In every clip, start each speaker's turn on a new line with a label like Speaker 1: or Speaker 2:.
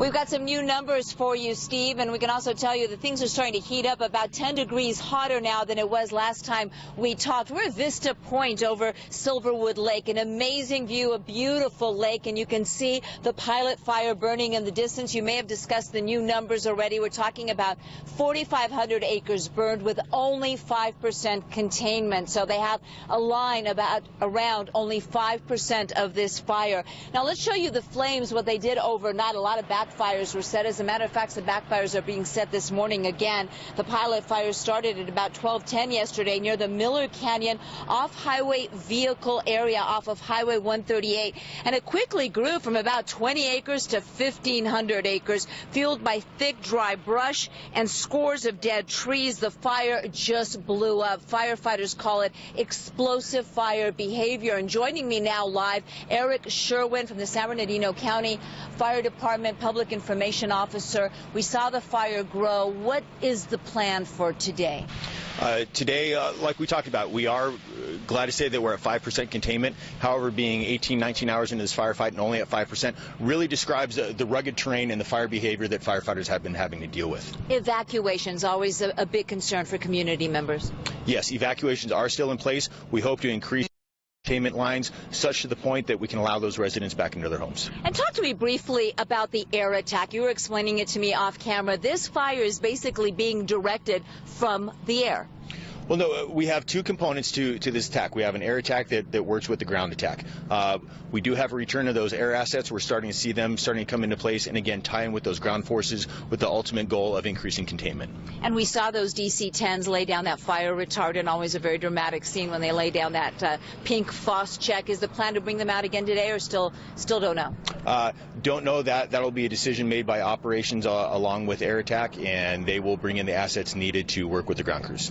Speaker 1: We've got some new numbers for you, Steve, and we can also tell you that things are starting to heat up, about 10 degrees hotter now than it was last time we talked. We're at Vista Point over Silverwood Lake, an amazing view, a beautiful lake, and you can see the pilot fire burning in the distance. You may have discussed the new numbers already. We're talking about 4,500 acres burned with only 5% containment. So they have a line around only 5% of this fire. Now let's show you the flames, what they did overnight. A lot of backfires were set. As a matter of fact, the backfires are being set this morning again. The pilot fire started at about 12:10 yesterday near the Miller Canyon off-highway vehicle area off of Highway 138. And it quickly grew from about 20 acres to 1,500 acres, fueled by thick, dry brush and scores of dead trees. The fire just blew up. Firefighters call it explosive fire behavior. And joining me now live, Eric Sherwin from the San Bernardino County Fire Department Public Information Officer. We saw the fire grow. What is the plan for today?
Speaker 2: Today, like we talked about, we are glad to say that we're at 5% containment. However, being 18, 19 hours into this firefight and only at 5% really describes the rugged terrain and the fire behavior that firefighters have been having to deal with.
Speaker 1: Evacuation's always a big concern for community members.
Speaker 2: Yes, evacuations are still in place. We hope to increase containment lines such to the point that we can allow those residents back into their homes.
Speaker 1: And talk to me briefly about the air attack. You were explaining it to me off camera. This fire is basically being directed from the air.
Speaker 2: Well, no, we have two components to this attack. We have an air attack that works with the ground attack. We do have a return of those air assets. We're starting to see them starting to come into place, and again, tie in with those ground forces with the ultimate goal of increasing containment.
Speaker 1: And we saw those DC-10s lay down that fire retardant, always a very dramatic scene when they lay down that pink Phos-Chek. Is the plan to bring them out again today, or still don't know?
Speaker 2: Don't know that. That'll be a decision made by operations along with air attack, and they will bring in the assets needed to work with the ground crews.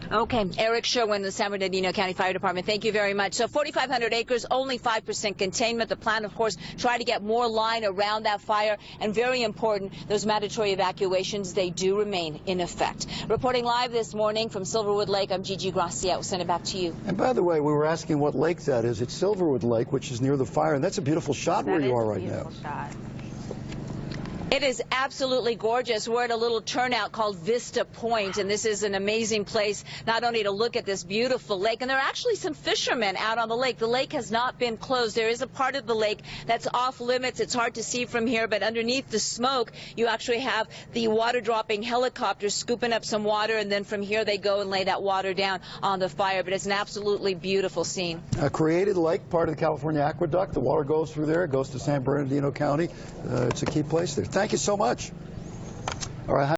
Speaker 1: Okay. Eric Sherwin, the San Bernardino County Fire Department, thank you very much. So 4,500 acres, only 5% containment. The plan, of course, try to get more line around that fire. And very important, those mandatory evacuations, they do remain in effect. Reporting live this morning from Silverwood Lake, I'm Gigi Gracia. We'll send it back to you.
Speaker 3: And by the way, we were asking what lake that is. It's Silverwood Lake, which is near the fire. And that's a beautiful shot where you are right now.
Speaker 4: Shot.
Speaker 1: It is absolutely gorgeous. We're at a little turnout called Vista Point, and this is an amazing place not only to look at this beautiful lake, and there are actually some fishermen out on the lake. The lake has not been closed. There is a part of the lake that's off limits. It's hard to see from here, but underneath the smoke, you actually have the water-dropping helicopters scooping up some water, and then from here they go and lay that water down on the fire. But it's an absolutely beautiful scene.
Speaker 3: A created lake, part of the California Aqueduct. The water goes through there. It goes to San Bernardino County. It's a key place there. Thank you so much. All right.